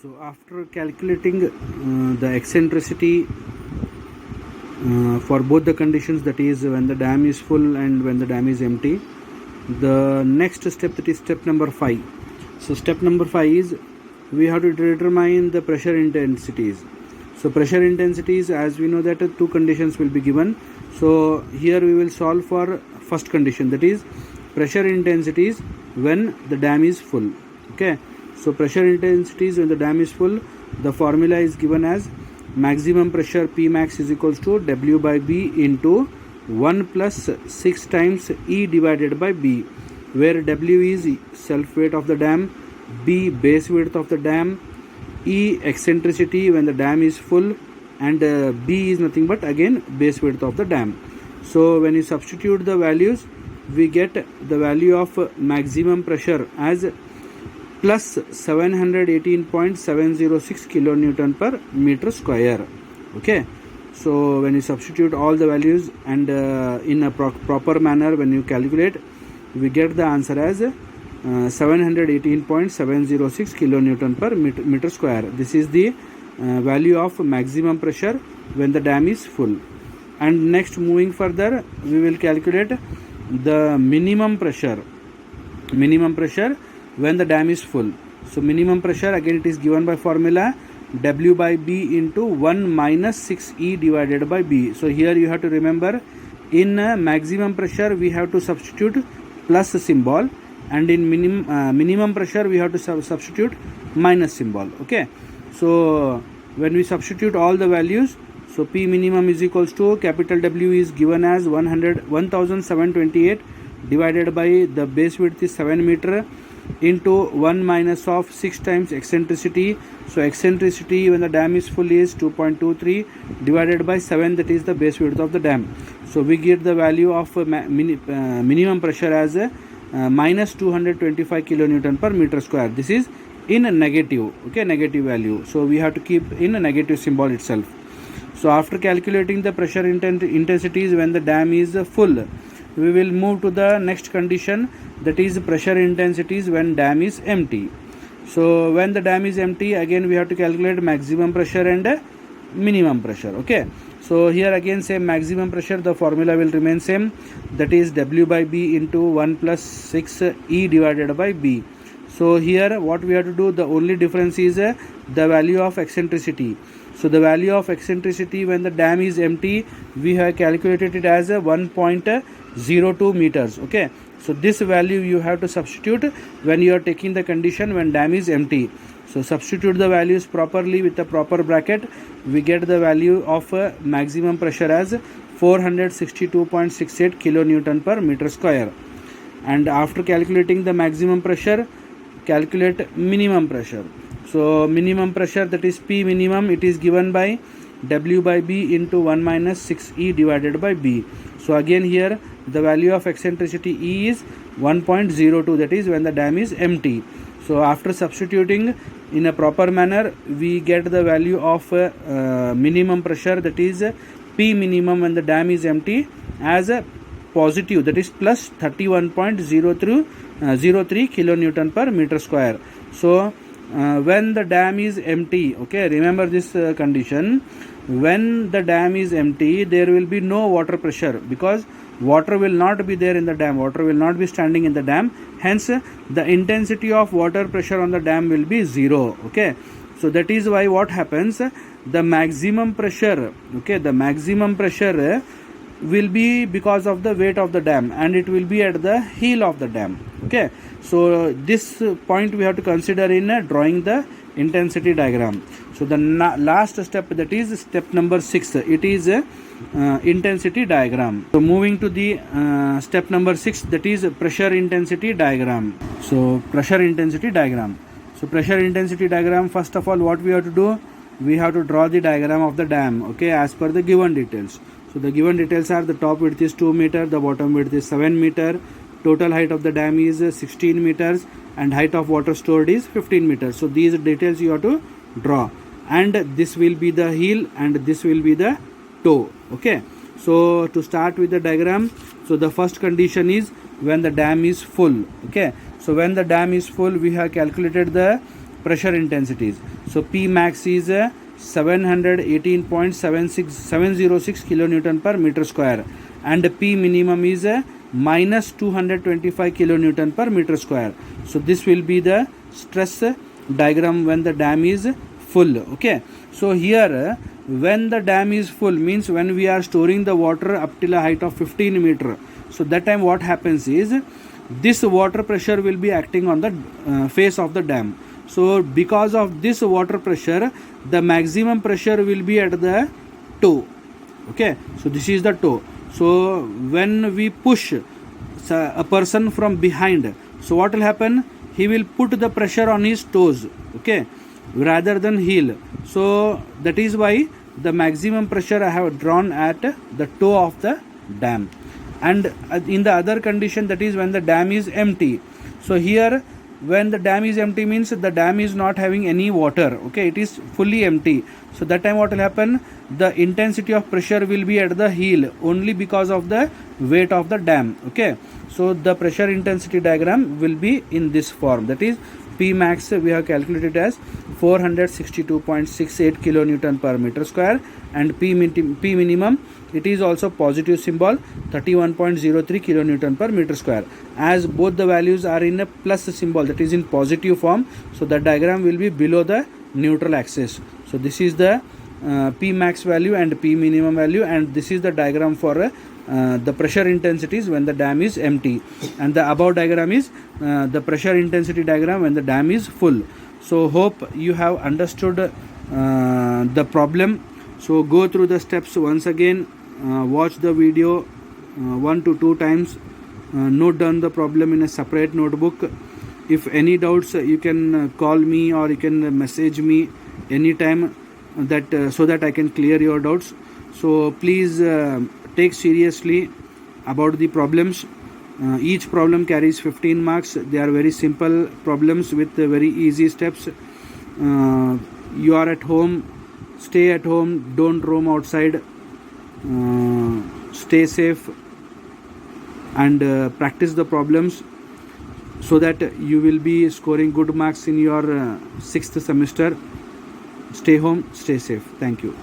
So after calculating the eccentricity for both the conditions, that is when the dam is full and when the dam is empty, the next step, that is step number 5. So step number 5 is we have to determine the pressure intensities. So pressure intensities, as we know that two conditions will be given. So here we will solve for first condition, that is pressure intensities when the dam is full. Okay, so pressure intensities when the dam is full, the formula is given as maximum pressure P max is equals to W by B into 1 plus 6 times E divided by B, where W is self weight of the dam, B base width of the dam, E eccentricity when the dam is full, and B is nothing but again base width of the dam. So when you substitute the values, we get the value of maximum pressure as plus 718.706 kilonewton per meter square. Okay, so when you substitute all the values and in a proper manner, when you calculate, we get the answer as 718.706 kilonewton per meter square. This is the value of maximum pressure when the dam is full. And next, moving further, we will calculate the minimum pressure when the dam is full. So minimum pressure, again it is given by formula W by B into 1 minus 6E divided by B. So here you have to remember, in maximum pressure we have to substitute plus symbol, and in minimum pressure we have to substitute minus symbol. Okay, so when we substitute all the values, so P minimum is equals to capital W is given as 1728 divided by the base width is 7 meter into 1 minus of 6 times eccentricity. So eccentricity when the dam is full is 2.23 divided by 7, that is the base width of the dam. So we get the value of minimum pressure as minus 225 kilonewton per meter square. This is in a negative, okay, negative value. So we have to keep in a negative symbol itself. So after calculating the pressure intensities when the dam is full, we will move to the next condition, that is pressure intensities when dam is empty. So when the dam is empty, again we have to calculate maximum pressure and minimum pressure. Okay, so here again same maximum pressure, the formula will remain same, that is W by B into 1 plus 6 E divided by B. So here what we have to do, the only difference is the value of eccentricity. So the value of eccentricity when the dam is empty, we have calculated it as 1.02 meters. Okay, so this value you have to substitute when you are taking the condition when dam is empty. So substitute the values properly with the proper bracket, we get the value of maximum pressure as 462.68 kilonewton per meter square. And after calculating the maximum pressure, calculate minimum pressure. So minimum pressure, that is P minimum, it is given by W by B into 1 minus 6E divided by B. So again here the value of eccentricity E is 1.02, that is when the dam is empty. So after substituting in a proper manner, we get the value of minimum pressure, that is P minimum when the dam is empty, as a positive, that is plus 31.03 kilonewton per meter square. So when the dam is empty, okay, remember this condition, when the dam is empty there will be no water pressure, because water will not be there in the dam, water will not be standing in the dam, hence the intensity of water pressure on the dam will be 0. Okay, so that is why what happens, the maximum pressure, okay, the maximum pressure will be because of the weight of the dam, and it will be at the heel of the dam. Okay, so this point we have to consider in drawing the intensity diagram. So the last step, that is step number 6, it is intensity diagram. So moving to the step number 6, that is pressure intensity diagram. So pressure intensity diagram. So pressure intensity diagram, first of all what we have to do, we have to draw the diagram of the dam, okay, as per the given details. So the given details are, the top width is 2 meter, the bottom width is 7 meter, total height of the dam is 16 meters, and height of water stored is 15 meters. So these details you have to draw, and this will be the heel and this will be the toe. Okay, so to start with the diagram, so the first condition is when the dam is full. Okay, so when the dam is full, we have calculated the pressure intensities. So P max is 718.706 kilonewton per meter square, and P minimum is minus 225 kilonewton per meter square. So this will be the stress diagram when the dam is full. Okay, so here when the dam is full means when we are storing the water up till a height of 15 meter. So that time what happens is this water pressure will be acting on the face of the dam. So because of this water pressure, the maximum pressure will be at the toe. Okay, so this is the toe. So when we push a person from behind, so what will happen? He will put the pressure on his toes, okay, rather than heel. So that is why the maximum pressure I have drawn at the toe of the dam. And in the other condition, that is when the dam is empty. So here when the dam is empty means the dam is not having any water, okay, it is fully empty. So that time what will happen? The intensity of pressure will be at the heel only because of the weight of the dam. Okay, so the pressure intensity diagram will be in this form. That is P max we have calculated as 462.68 kilonewton per meter square, and P minimum, it is also positive symbol, 31.03 kilonewton per meter square. As both the values are in a plus symbol, that is in positive form, so the diagram will be below the neutral axis. So this is the P max value and P minimum value, and this is the diagram for the pressure intensities when the dam is empty, and the above diagram is the pressure intensity diagram when the dam is full. So hope you have understood the problem. So go through the steps once again, watch the video 1 to 2 times, note down the problem in a separate notebook. If any doubts, you can call me or you can message me anytime, that so that I can clear your doubts. So please take seriously about the problems. Each problem carries 15 marks. They are very simple problems with very easy steps. You are at home, stay at home, don't roam outside, stay safe, and practice the problems so that you will be scoring good marks in your 6th semester. Stay home, stay safe. Thank you.